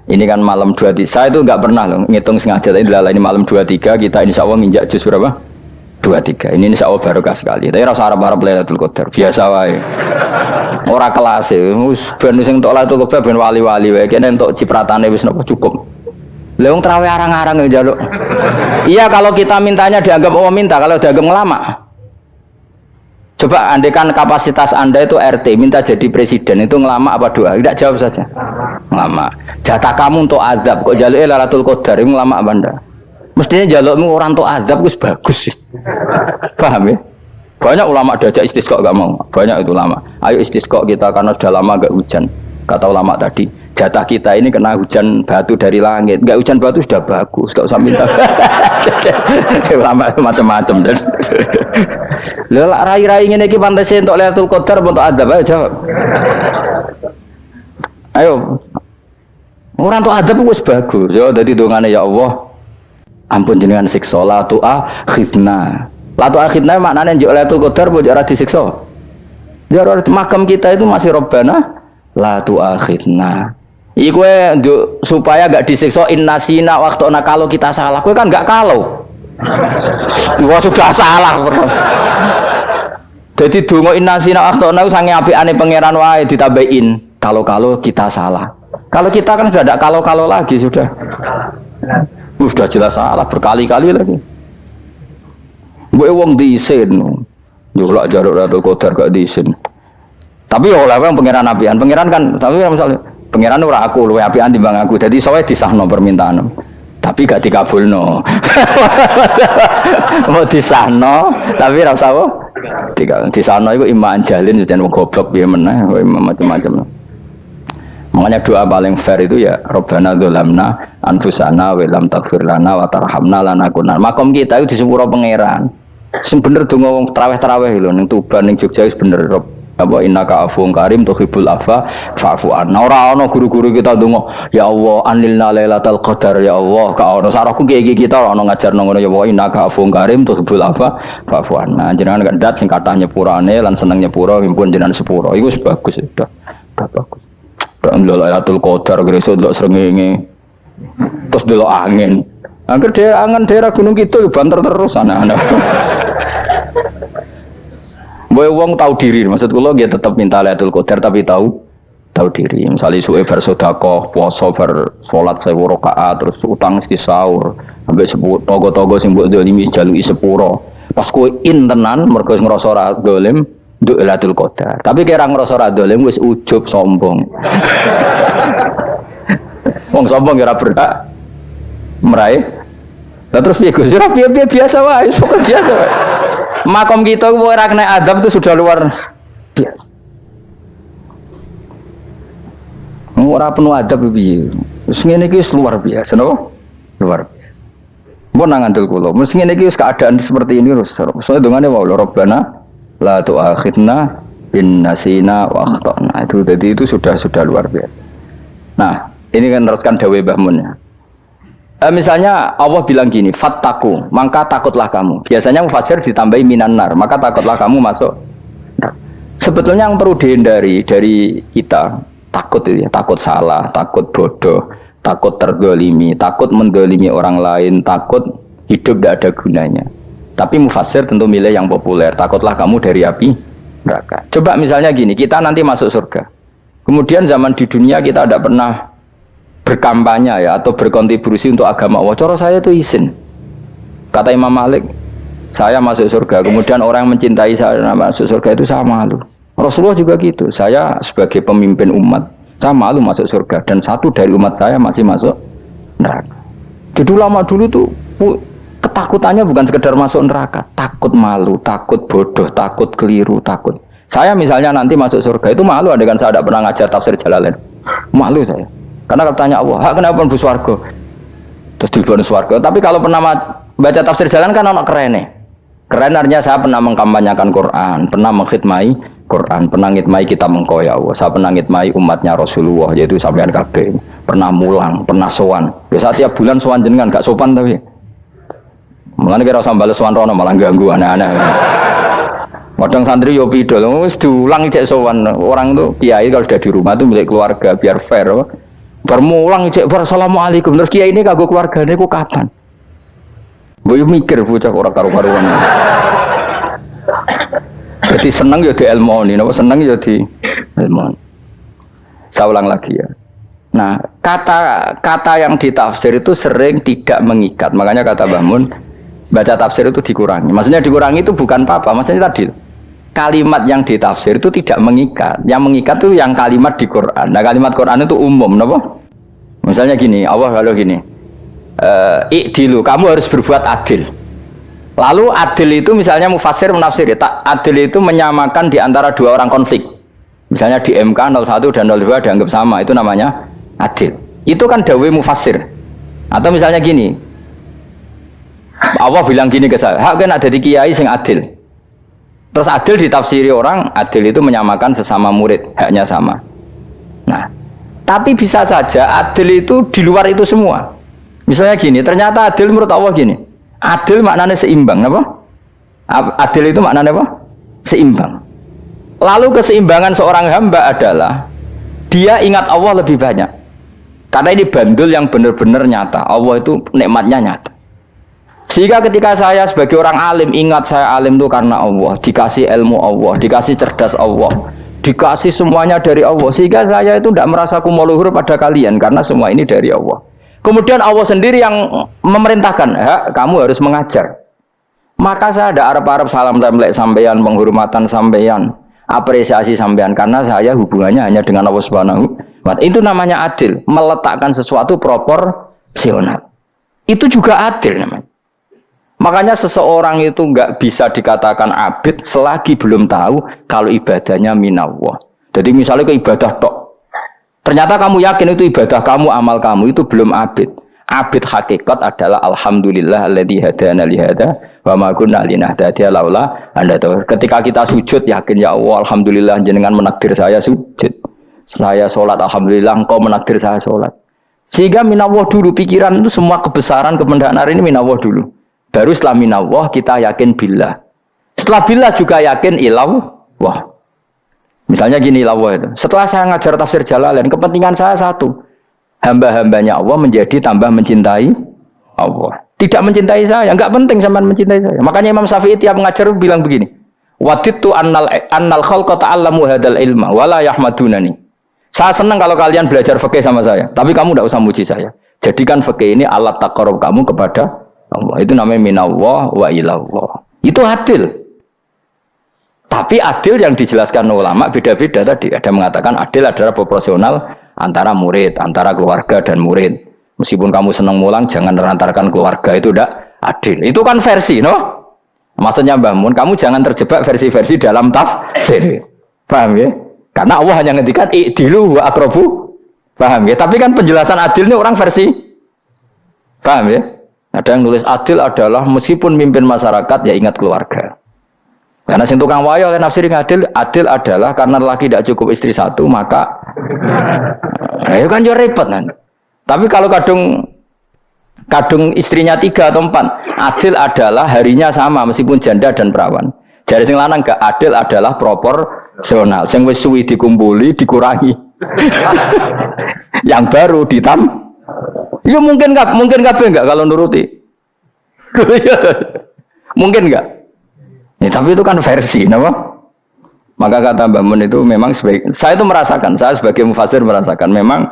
Ini kan malam 23. Saya itu nggak pernah loh ngitung sengaja. Tapi ini malam 23 kita insya Allah nginjak juz berapa? 23. Ini insya Allah barokah sekali. Tapi rasa harap-harap Lailatul Qadar. Biasa wae. Ora kelas e. Wis ben sing entuk Lailatul Qadar ben wali-wali wae. Kene entuk cipratane wis napa cukup. Lah wong traweh arang-arang njaluk. Iya kalau kita mintanya dianggap Allah minta, kalau dianggap ngelama. Coba andekan kapasitas Anda itu RT, minta jadi presiden, itu ngelama apa doa? Tidak, jawab saja. Ngelama. Jatah kamu untuk azab, kok jaluk Lailatul Qadar, itu ngelama apa Anda? Mestinya jalukmu orang untuk azab, itu bagus sih. Paham ya? Banyak ulama diajak istisqa gak mau. Banyak itu ulama. Ayo istisqa kita karena sudah lama gak hujan. Kata ulama tadi, jatah kita ini kena hujan batu dari langit. Gak hujan batu sudah bagus, gak usah minta. Ulama macam-macam dan lha rai-rai ngene iki pantese entuk Lailatul Qadar untuk adab ayo jawab. Ayo. Ora entuk adab wis bagus. Yo dadi dongane ya Allah. Ampun jenengan siksa la tu'akhidna. La tu'akhidna maknane njuk Lailatul Qadar mbok ora disiksa. Ya ora makam kita itu masih Rabbana la tu'akhidna. Iku njuk supaya gak disiksa innasina waqtuna kalau kita salah. Kowe kan gak kalau. Wah sudah salah. Jadi donga innasina waqtuna sange apikane pangeran wae ditambahin kalau kita salah. Kalau kita kan sudah tidak kalau lagi sudah. Sudah jelas salah berkali-kali lagi. Mbok wong diisin. Yo lak jaruk Lailatul Qadar gak diisin. Tapi ya oleh wong pangeran apian. Pangeran kan tapi misalnya pangeran ora aku luwe apian timbang aku. Jadi sowe disahno permintaan. Tapi gak dikabulno. Mau disahno tapi ora usah disahno iku iman jalin jan wong goblok piye meneh macam-macam. Makanya doa paling fair itu ya Rabbana dzalamna anfusana wa lam taghfir lana wa tarhamna lanakunanna. Makom kita itu disepuro pangeran. Sing bener donga wong traweh-traweh lho ning Tuban ning Jogja wis bener apa innaka afuwun karim tuhibbul afwa fa'fu anna. Ora ana guru-guru kita ndonga ya Allah anilna lailatul qadar ya Allah ka ono sarahku iki kita ora ono ngajarno ngono ya Allah innaka afuwun karim tuhibbul afwa fa'fu anna. Jenengan kandat sing kathah nyepurane lan seneng nyepuro impun jenengan sepuro iku bagus sudah bagus. Dak Lailatul Qadar gresuk ndelok srengenge terus ndelok angin. Angger angen daerah Gunung Kidul banter terus anak-anak. Boy wong tahu diri, maksud kula nggih tetep minta Lailatul Qadar tapi tahu diri. Misalnya suwe bar sedekah, puasa bar salat 1000 rakaat terus utang mesti sahur, sampai togo-togo sing mbok dolimi jaluki sepuro. Pas kowe tenan mergo ngrasa ora dolim, nduk Lailatul Qadar. Tapi kira ngrasa ora dolim wis ujub sombong. Wong sombong ora berhak meraih. Lah terus piye Gus? Ora piye-piye biasa wae, pokoke biasa wae. Makom kita ora kena adab itu sudah luar biasa. Ora penuh adab piye. Wis ngene iki luar biasa napa? Luar biasa. Mbon nang ngandel kula. Wis ngene iki keadaan seperti ini terus. Soale dongane wae Rabbana la tu'akhidna bin nasina wa akhtana. Itu jadi itu sudah luar biasa. Nah, ini kan teruskan dawuh Mbah Mun ya. Misalnya Allah bilang gini, fattaku, maka takutlah kamu. Biasanya mufasir ditambahi minan nar, maka takutlah kamu masuk. Sebetulnya yang perlu dihindari dari kita takut itu ya, takut salah, takut bodoh, takut terdolimi, takut mendolimi orang lain, takut hidup tidak ada gunanya. Tapi mufasir tentu milih yang populer, takutlah kamu dari api neraka. Coba misalnya gini, kita nanti masuk surga. Kemudian zaman di dunia kita tidak pernah berkampanye ya atau berkontribusi untuk agama Allah. Cara saya itu izin. Kata Imam Malik, saya masuk surga. Kemudian orang yang mencintai saya masuk surga itu saya malu. Rasulullah juga gitu. Saya sebagai pemimpin umat, saya malu masuk surga. Dan satu dari umat saya masih masuk neraka. Jadi lama dulu tuh ketakutannya bukan sekedar masuk neraka, takut malu, takut bodoh, takut keliru, takut. Saya misalnya nanti masuk surga itu malu, andaikan saya tidak pernah ngajar tafsir Jalalain. Malu saya. Karena kalau tanya Allah, hak kenapa pun swarga? Terus dilebokno swarga. Tapi kalau pernah baca tafsir jalan kan ono kerene. Keren artinya saya pernah mengkampanyakan Quran, pernah mengkhidmati Quran, pernah ngitmai kitab engkau ya Allah. Saya pernah ngitmai umatnya Rasulullah, yaitu sampean kabeh. Pernah mulang, pernah sowan. Biasa tiap bulan sowan jenengan gak sopan tapi. Mulane kira usah bales sowan rono malah ganggu anak-anak. Kadang santri yo pidol, wis diulang cek sowan. Orang tuh kiai kalau sudah di rumah tuh milik keluarga biar fair. Bermulang cek assalamualaikum terus kiai ini kagok keluargane ku kapan? Boyo mikir bocah ora karo-karuan. Jadi seneng ya di ilmoni, napa seneng ya di ilmoni. Saya ulang lagi ya. Nah, kata yang ditafsir itu sering tidak mengikat. Makanya kata Mbah Mun, baca tafsir itu dikurangi. Maksudnya dikurangi itu bukan apa-apa, maksudnya tadi kalimat yang ditafsir itu tidak mengikat. Yang mengikat itu yang kalimat di Quran. Nah, kalimat Quran itu umum, napa? Misalnya gini, Allah kalau gini, i'dilu, kamu harus berbuat adil. Lalu adil itu misalnya mufassir menafsir, adil itu menyamakan di antara dua orang konflik. Misalnya di MK 01 dan 02 dianggap sama, itu namanya adil. Itu kan dawai mufassir. Atau misalnya gini, Allah bilang gini ke saya, hak kan ada di kiai sing adil. Terus adil ditafsiri orang, adil itu menyamakan sesama murid, haknya sama. Nah, tapi bisa saja adil itu di luar itu semua. Misalnya gini, ternyata adil menurut Allah gini, adil maknanya seimbang, apa? Adil itu maknanya apa? Seimbang. Lalu keseimbangan seorang hamba adalah dia ingat Allah lebih banyak. Karena ini bandul yang benar-benar nyata. Allah itu nikmatnya nyata. Sehingga ketika saya sebagai orang alim ingat saya alim itu karena Allah, dikasih ilmu Allah, dikasih cerdas Allah, dikasih semuanya dari Allah. Sehingga saya itu tidak merasa kumuluhur pada kalian karena semua ini dari Allah. Kemudian Allah sendiri yang memerintahkan, kamu harus mengajar. Maka saya ada Arab salam template sampeyan, penghormatan sampeyan, apresiasi sampeyan karena saya hubungannya hanya dengan Allah Subhanahu wa Ta'ala. Itu namanya adil, meletakkan sesuatu proporsional. Itu juga adil namanya. Makanya seseorang itu nggak bisa dikatakan abid selagi belum tahu kalau ibadahnya minallah. Jadi misalnya ke ibadah tok, ternyata kamu yakin itu ibadah kamu, amal kamu itu belum abid. Abid hakikat adalah alhamdulillah alladzi hadana li hada wa ma kunna linahtadiya laula anda tahu. Ketika kita sujud yakin ya Allah alhamdulillah jenengan menakdir saya sujud. Saya sholat alhamdulillah engkau menakdir saya sholat. Sehingga minallah dulu pikiran itu semua kebesaran kebenaran ini minallah dulu. Baru setelah minallah kita yakin billah. Setelah billah juga yakin ilallah. Misalnya gini ilawah itu. Setelah saya ngajar tafsir Jalalain, kepentingan saya satu. Hamba-hambanya Allah menjadi tambah mencintai Allah. Tidak mencintai saya, enggak penting sampean mencintai saya. Makanya Imam Syafi'i tiap mengajar bilang begini. Wadittu annal khalqa ta'allamu hadzal ilma wala yahmadunani. Saya senang kalau kalian belajar fikih sama saya, tapi kamu enggak usah muji saya. Jadikan fikih ini alat taqarrub kamu kepada Allah. Itu namanya minallah wa ilallah. Itu adil. Tapi adil yang dijelaskan ulama beda-beda tadi. Ada mengatakan adil adalah proporsional antara murid, antara keluarga dan murid. Meskipun kamu senang mulang, jangan merantarkan keluarga, itu tidak adil. Itu kan versi, no? Maksudnya Mbah Mun, kamu jangan terjebak versi-versi dalam tafsir. Paham ya? Karena Allah hanya ngendikan i'dilu wa aqrabu. Paham ya? Tapi kan penjelasan adil ini orang versi. Paham ya? Ada yang nulis adil adalah meskipun mimpin masyarakat ya ingat keluarga. Karena sing tukang wayo oleh nafsir adil adalah karena laki tidak cukup istri satu maka itu kan yo repot kan. Tapi kalau kadung istrinya 3 atau 4, adil adalah harinya sama meskipun janda dan perawan. Jari sing lanang gak adil adalah proporsional. Sing wis suwi dikumpuli dikurangi. Yang baru ya mungkin kabeh enggak kalau nuruti. Mungkin enggak? Ya, tapi itu kan versi, nama. Maka kata Mbah Mun itu memang saya itu merasakan, saya sebagai mufassir merasakan memang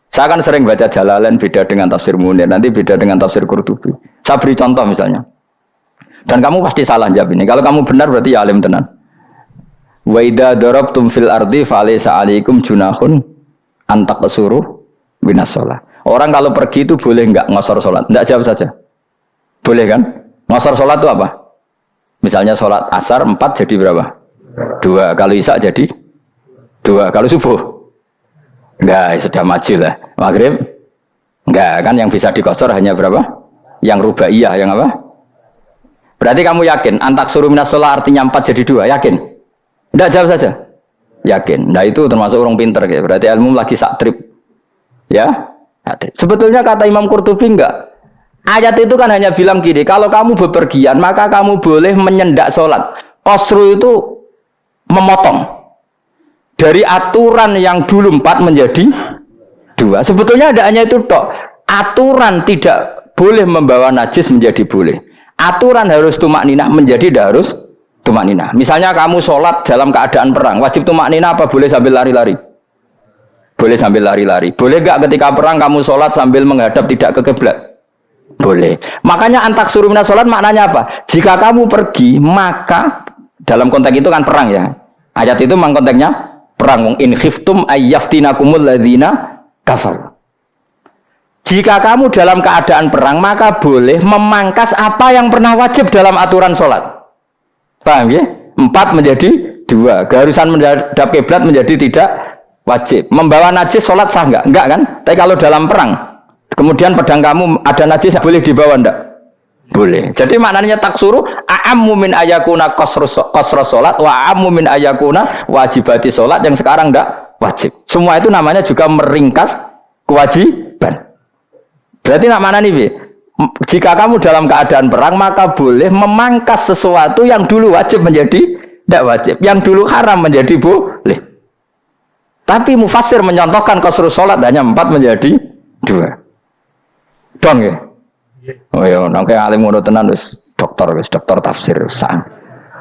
saya kan sering baca Jalalain beda dengan tafsir Munir, nanti beda dengan tafsir Qurtubi. Saya beri contoh misalnya. Dan kamu pasti salah jawab ini. Kalau kamu benar berarti ya alim tenan. Wa idza darabtum fil ardi falaysa 'alaikum junahun an taqsuru binas shalah. Orang kalau pergi itu boleh enggak ngosor sholat? Enggak, jawab saja. Boleh kan? Ngosor sholat itu apa? Misalnya sholat asar 4 jadi berapa? 2. Kalau isya jadi 2. Kalau subuh? Enggak, sudah maju lah. Maghrib? Enggak, kan yang bisa dikosor hanya berapa? Yang rubaiyah, yang apa? Berarti kamu yakin? Antak suruh minas sholat artinya 4 jadi 2, yakin? Enggak, jawab saja. Yakin. Nah itu termasuk orang pinter. Ya. Berarti ilmu lagi sak trip. Ya? Sebetulnya kata Imam Qurtubi enggak. Ayat itu kan hanya bilang gini, kalau kamu bepergian maka kamu boleh menyendak sholat. Qasru itu memotong. Dari aturan yang dulu 4 menjadi dua. Sebetulnya ada hanya itu tok. Aturan tidak boleh membawa najis menjadi boleh. Aturan harus tumak ninah menjadi tidak harus tumak ninah. Misalnya kamu sholat dalam keadaan perang, wajib tumak ninah apa boleh sambil lari-lari? Boleh sambil lari-lari. Boleh gak ketika perang kamu sholat sambil menghadap tidak ke kiblat? Boleh. Makanya antak suruh minas sholat maknanya apa? Jika kamu pergi, maka dalam konteks itu kan perang ya. Ayat itu memang konteksnya perang. In khiftum ayyaftinakumul ladzina kafar. Jika kamu dalam keadaan perang, maka boleh memangkas apa yang pernah wajib dalam aturan sholat. Paham ya? 4 menjadi 2. Keharusan menghadap kiblat menjadi tidak wajib. Membawa najis sholat sah enggak? Enggak kan? Tapi kalau dalam perang, kemudian pedang kamu ada najis, boleh dibawa enggak? Boleh. Jadi maknanya taksuru a'ammu min ayakuna qasrus sholat wa a'ammu min ayakuna wajibati sholat yang sekarang enggak wajib. Semua itu namanya juga meringkas kewajiban. Berarti nak mana nih? Jika kamu dalam keadaan perang, maka boleh memangkas sesuatu yang dulu wajib menjadi tidak wajib, yang dulu haram menjadi boleh. Tapi mufassir mencontohkan qasrus sholat hanya 4 menjadi 2. Dong ya? Oh ya, nangke alim ngono tenan wis dokter tafsir sang.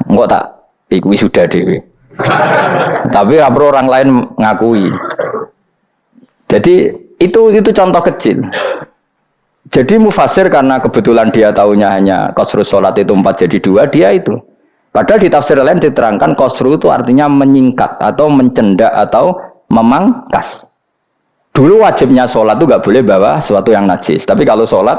Enggak tak iku sudah dhewe. Tapi ora perlu orang lain ngakui. Jadi itu contoh kecil. Jadi mufassir karena kebetulan dia tahunya hanya qasrus sholat itu 4 jadi 2, dia itu. Padahal di tafsir lain diterangkan qasru itu artinya menyingkat atau mencendak atau memangkas. Dulu wajibnya sholat itu nggak boleh bawa sesuatu yang najis. Tapi kalau sholat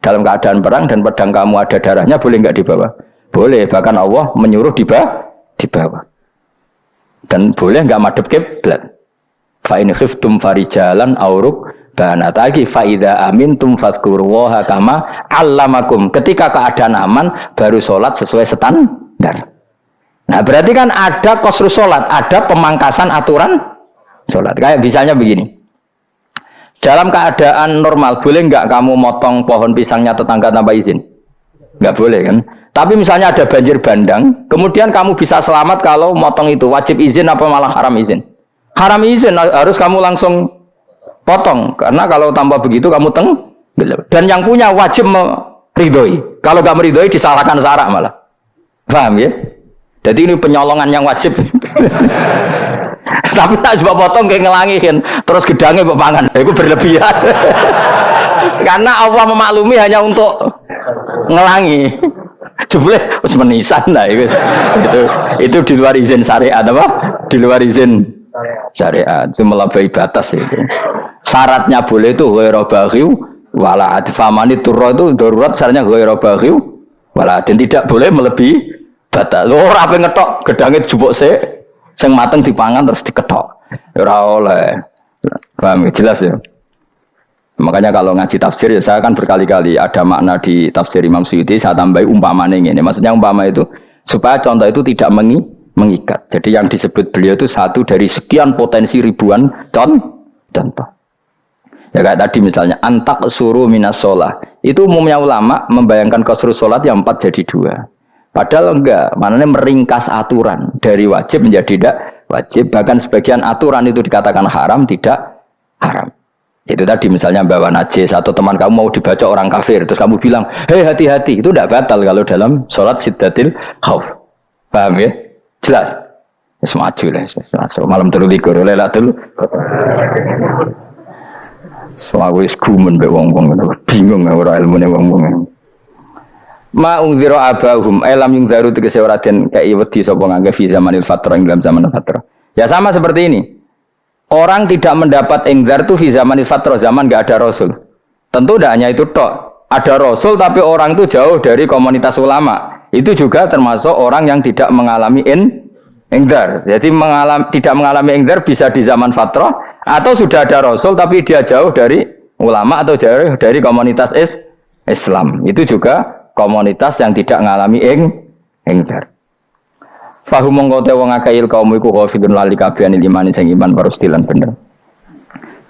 dalam keadaan perang dan pedang kamu ada darahnya, boleh nggak dibawa? Boleh. Bahkan Allah menyuruh dibawa. Dan boleh nggak madhep kiblat. Fa in khiftum farijalan auruk banatagi faida amintum fadhkurullaha kama allamakum. Ketika keadaan aman baru sholat sesuai standar. Nah berarti kan ada qasrus sholat, ada pemangkasan aturan sholat. Kayak misalnya begini, dalam keadaan normal boleh nggak kamu motong pohon pisangnya tetangga tanpa izin? Nggak boleh kan? Tapi misalnya ada banjir bandang, kemudian kamu bisa selamat kalau motong itu wajib izin apa malah haram izin? Haram izin, harus kamu langsung potong, karena kalau tanpa begitu kamu dan yang punya wajib meridhoi. Kalau nggak meridhoi disalahkan syarak malah. Paham ya? Jadi ini penyolongan yang wajib. Tapi tak coba potong kayak ngelangihin, terus gedangnya berpangan, itu berlebihan. Karena Allah memaklumi hanya untuk ngelangi. Jebule wis menisan lah itu di luar izin syariat apa? Di luar izin syariat, itu melampaui batas itu. Syaratnya boleh itu ghairu baghiw wala adfamani turra itu darurat syaratnya ghairu baghiw wala dan tidak boleh melebihi batas. Ora ape ngetok gedange jupuk sik sing mateng dipangan terus diketok. Ora oleh. Paham jelas ya. Makanya kalau ngaji tafsir ya saya kan berkali-kali ada makna di tafsir Imam Suyuti saya tambahi umpamanya ini. Maksudnya umpama itu supaya contoh itu tidak mengikat. Jadi yang disebut beliau itu satu dari sekian potensi ribuan contoh. Ya kayak tadi misalnya antak suruh minas sholah. Itu umumnya ulama membayangkan qasrus sholat yang 4 jadi 2. Padahal enggak, maknanya meringkas aturan dari wajib menjadi tidak wajib. Bahkan sebagian aturan itu dikatakan haram, tidak haram. Itu tadi misalnya bawa najis atau teman kamu mau dibaca orang kafir, terus kamu bilang, hei hati-hati, itu tidak batal kalau dalam sholat siddatil khauf. Paham ya? Jelas? Semaju lah, malam terlikur, lelatul. Soalnya wis gumun mbek wong-wong bingung ora ilmune wong-wong. Ma ungzira abahum alam yung zaru tegese ora den kei wedi sapa ngangge fi zamanil fatrah ing dalam zaman fatrah. Ya sama seperti ini. Orang tidak mendapat ingzar itu fi zamanil fatrah, zaman enggak ada rasul. Tentu tidak hanya itu tok. Ada rasul tapi orang itu jauh dari komunitas ulama. Itu juga termasuk orang yang tidak mengalami ingzar. Jadi tidak mengalami ingzar bisa di zaman fatrah atau sudah ada rasul tapi dia jauh dari ulama atau jauh dari komunitas Islam. Itu juga komunitas yang tidak mengalami ingzar. Fahum mongkote wong akail kaum iku khafidun lali kabehane imani sing iman parustilan bener.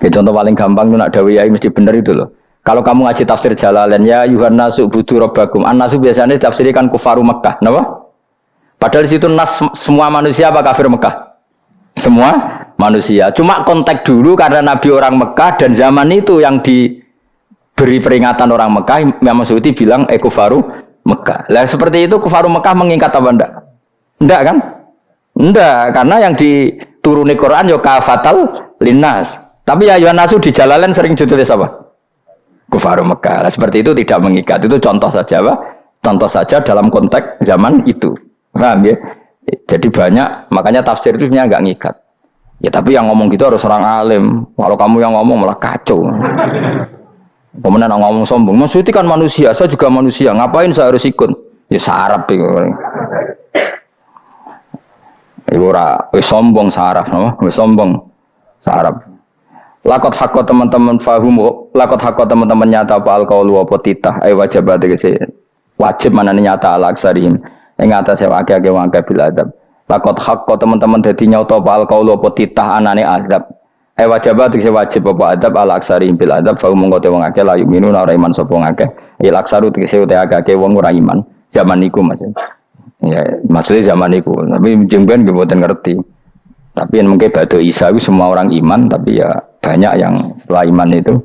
Ya contoh paling gampang itu nak dawuh yai mesti bener itu loh. Kalau kamu ngaji tafsir Jalalain ya Yuhanna subudu rabbakum. An-nasu biasanya ditafsirkan kufaru Mekah, napa? Padahal di situ nas semua manusia apa kafir Mekah? Semua manusia. Cuma konteks dulu karena Nabi orang Mekah dan zaman itu yang diberi peringatan orang Mekah, Imam Suyuti bilang kufaru Mekah. Lah seperti itu kufaru Mekah mengikat apa enggak? Enggak kan? Enggak, karena yang dituruni Quran yo kafatal linnas. Tapi ya Yohanasu di Jalalain sering ditulis apa? Kufaru Mekah. Nah, seperti itu tidak mengikat. Itu contoh saja, Pak. Contoh saja dalam konteks zaman itu. Paham ya? Jadi banyak, makanya tafsir itu sebenarnya nggak ngikat. Ya tapi yang ngomong gitu harus orang alim. Kalau kamu yang ngomong malah kacau. Kemudian ngomong sombong. Maksudnya kan manusia, saya juga manusia. Ngapain saya harus ikut? Ya sarap ya. Ora, sombong sarap, no? Sombong sarap. Lakot hakko teman-teman fahum, lakot hakko teman-teman nyata apa alkaulu apa titah, wajib tegese wajib mana nyata ala aksarim, yang atas yang akeh wangke bil adab. Lakot hakko teman-teman dadi nyata apa alkaulu apa titah anane adab, wajib tegese wajib apa adab ala aksarim bil adab, fahum ngote wong akeh layu minun ora iman sapa ngakeh, aksaru tegese ute akeh wong ora iman zaman niku Mas. Ya maksudnya zaman niku, tapi jengben nggih mboten ngerti. Tapi yang mungkin batu Isa itu semua orang iman, tapi ya banyak yang setelah iman itu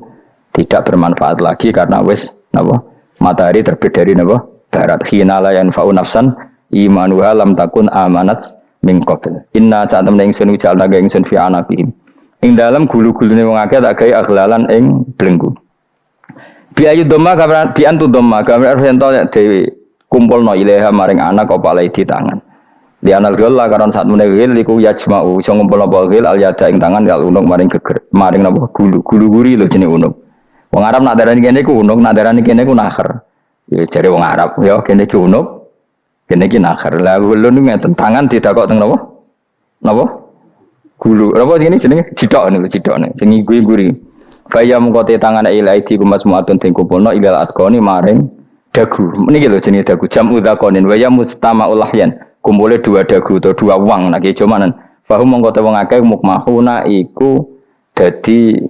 tidak bermanfaat lagi karena wis napa matahari terbit dari napa barat. Hina la yanfa'u nafsan imanuha lam takun amanat min qabl. Inna sa'atam ing sun ujal naga ing sun fi anaqihim. Ing dalam gulu-gulune wong akeh tak gawe aghlalan ing blenggu. Bi ayu dhamma kabar bi antu dhamma kabar ento dhewe kumpulno ilaha maring anak apa di tangan. Di anal gila karena saat menegil liku yajma'u iso ngumpul apa gil al yada ing tangan al unuk maring geger maring napa gulu guri lho jenenge unuk. Wong Arab nak darani kene ku unuk, nak darani kene ku nakher. Ya jare wong Arab ya kene ku unuk, kene iki nakher. Lah ulun ngeten tangan didakok teng napa? Napa? Gulu. Apa jenenge cidok niku cidokne. Sing guri. Kaya mengko te tangan ilahi kumas muatun ting kumpulno ilal atqoni maring dagu. Niki lho jenenge dagu jam udzakonin wa ya mustama'ul lahyan. Kumpulnya dua dagu atau dua wang lagi cumanan bahwa mengkota wong akeh mukmahuna iku dadi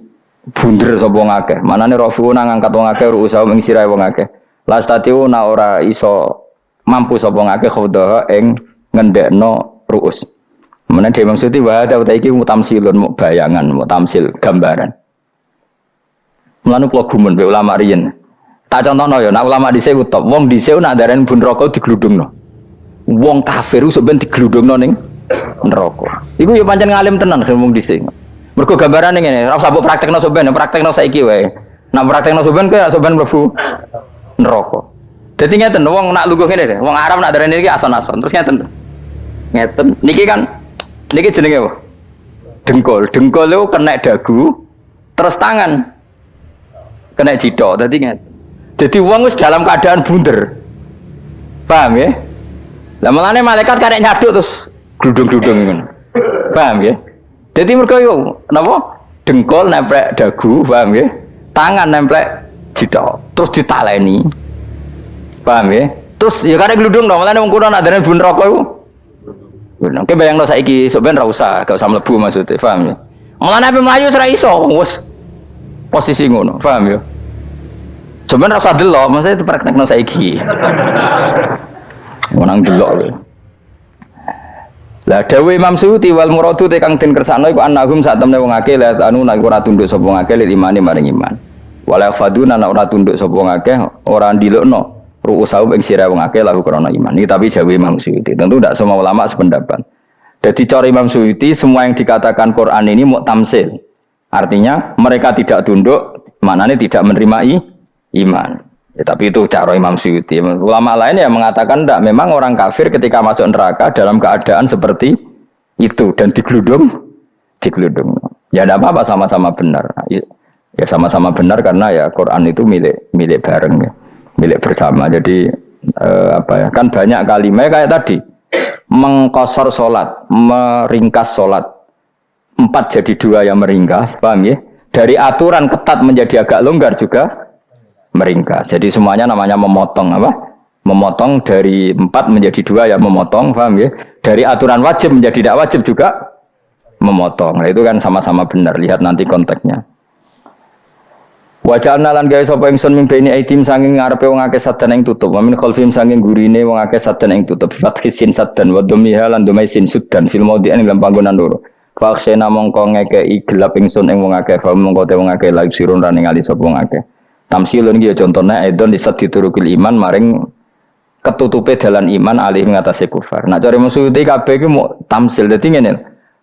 bunder sapa wong akeh manane rafuna ngangkat wong akeh ruusa ing sirahe wong akeh lastatiuna ora iso mampu sapa wong akeh khodaha ing ngendekno ruus menane dhewe maksudi wa ta iki mutamsilun muk bayangan muk tamsil gambaran mulane kula gumun be ulama riyen tak contohno ya nek ulama dhisik utop wong dhisik nak darani bun neraka digludungno. Wong kafir iso ben digludungno ning neraka. Iku ya pancen ngalim tenan ngomong dhisik. Mergo gambarane ngene, ora usah mbok praktekno sampeyan, praktekno saiki wae. Nek praktekno sampeyan kaya sampeyan mlebu neraka. Dadi ngeten wong nak lungguh ngene, wong Arab nak darani iki ason-ason. Terus ngeten. Ngeten. Niki jenenge apa? Dengkul. Dengkul itu kena dagu, terus tangan kena jidok. Dadi ngeten. Jadi wong wis dalam keadaan bunder. Paham ya? Lah mulane malaikat karek nyaduk terus gludung-gludung ngono. Paham ya? Dadi mergo yo napa? Dengkul nempel dagu, paham ya? Tangan nempel jidok, terus ditaleni. Paham ya? Terus ya karek gludung dong, mulane wong kuno nak darane bun neraka iku. Ngono, ki bayangno saiki sok ben ra usah, gak usah mlebu maksudnya, paham ya? Mulane ape mlayu ora iso, wis posisi ngono, paham ya? Sebenarnya rasa delok, maksudnya itu praktekno saiki. Menang delok lho. Lah dawuh Imam Suyuti wal muradu te kang den kersakno iku annahum sak temne wong akeh la anu nek ora tunduk sapa wong akeh lil imani maring iman. Wala faduna nek ora tunduk sapa wong akeh ora ndilukno ru'usau ing sira wong akeh lahu krana iman. Iki tapi dawuh Imam Suyuti. Tentu tidak semua ulama sependapat. Jadi cara Imam Suyuti semua yang dikatakan Quran ini mau tamsil. Artinya mereka tidak tunduk, maknanya tidak menerima iman. Ya, tapi itu cara Imam Suyuti. Ulama lain yang mengatakan tidak, memang orang kafir ketika masuk neraka dalam keadaan seperti itu dan digeludung. Ya tidak apa-apa, sama-sama benar. Ya sama-sama benar karena ya Quran itu milik bareng ya, milik bersama. Jadi kan banyak kalimat kayak tadi mengkosor sholat, meringkas sholat 4 jadi 2 yang meringkas, paham ya? Dari aturan ketat menjadi agak longgar juga meringkas. Jadi semuanya namanya memotong apa? Memotong dari 4 menjadi 2 ya memotong, paham ya? Dari aturan wajib menjadi tidak wajib juga memotong. Nah, itu kan sama-sama benar. Lihat nanti konteksnya. Wajahna lan gawe sapa ingsun ming beni aidim saking ngarepe wong akeh sadan ing tutup. Wa min khalfihim saking gurine wong akeh sadan ing tutup. Fatkhisin sadan wa dhammiha lan dhamai sin sudan fil maudhi'an ing panggonan loro. Faksena mongko ngekei gelap ingsun ing wong akeh, fa mongko te wong akeh lagi sirun ra ningali sapa wong akeh. Tamsilun iki ya contone edon disat diturukil iman maring ketutupe dalan iman alih ngatasi kufar. Nah cari maksudnya kabeh iki mau tamsil. Dadi ngene.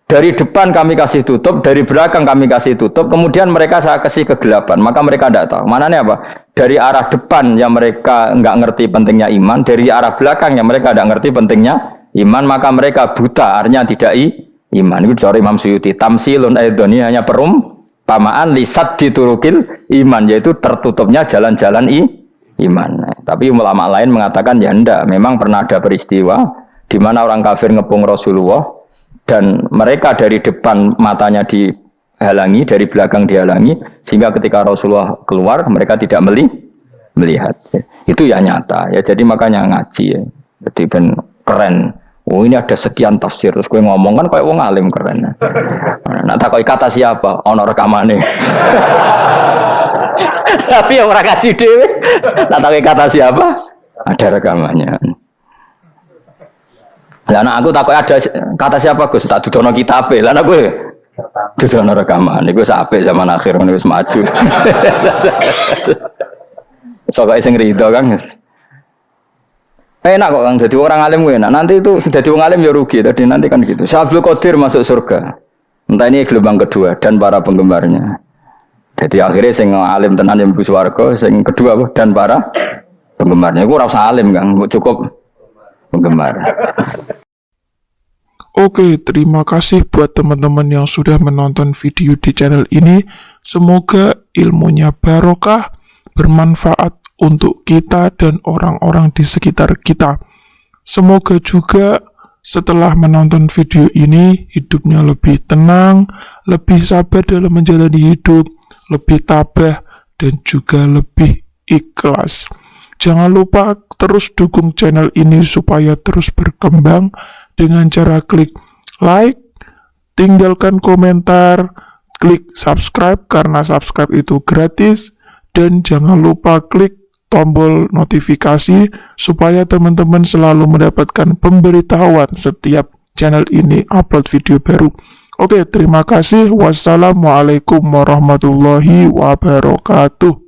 Dari depan kami kasih tutup, dari belakang kami kasih tutup, kemudian mereka saya kasih kegelapan. Maka mereka tidak tahu. Mananya apa? Dari arah depan yang mereka enggak ngerti pentingnya iman, dari arah belakang yang mereka tidak ngerti pentingnya iman, maka mereka buta, artinya tidak iman. Itu dari Imam Suyuti. Tamsilun aidoni hanya perumpamaan lisat diturukil iman, yaitu tertutupnya jalan-jalan iman. Tapi ulama lain mengatakan ya enggak, memang pernah ada peristiwa di mana orang kafir ngepung Rasulullah dan mereka dari depan matanya dihalangi, dari belakang dihalangi, sehingga ketika Rasulullah keluar mereka tidak melihat. Itu ya nyata ya, jadi makanya ngaji ya. Jadi ben keren. Oh ini ada sekian tafsir, terus gue ngomong kan kayak wong alim keren. Nah tak kata siapa? Ono rekamane. Tapi yang orang ngaji dhewe, tak tahu kata siapa, ada rekamannya. Lah anak aku takut ada kata siapa Gus, tak dudono kitabe. Lah anak gue dudono rekaman. Iku sampai zaman akhir ngono wis maju. Soale sing rido Kang. Enak kok Kang jadi orang alim gue enak. Nanti itu jadi orang alim ya rugi. Tadi nanti kan gitu. Syabdul Qadir masuk surga. Entah ini gelombang kedua dan para penggemarnya. Jadi akhirnya sing alim tenan yang mlebu swarga, sing kedua dan para penggemarnya. Iku ora usah alim Kang, cukup penggemar. Oke, terima kasih buat teman-teman yang sudah menonton video di channel ini. Semoga ilmunya barokah, bermanfaat untuk kita dan orang-orang di sekitar kita. Semoga juga setelah menonton video ini, hidupnya lebih tenang, lebih sabar dalam menjalani hidup, lebih tabah, dan juga lebih ikhlas. Jangan lupa terus dukung channel ini supaya terus berkembang dengan cara klik like, tinggalkan komentar, klik subscribe karena subscribe itu gratis, dan jangan lupa klik tombol notifikasi supaya teman-teman selalu mendapatkan pemberitahuan setiap channel ini upload video baru. Oke, terima kasih. Wassalamualaikum warahmatullahi wabarakatuh.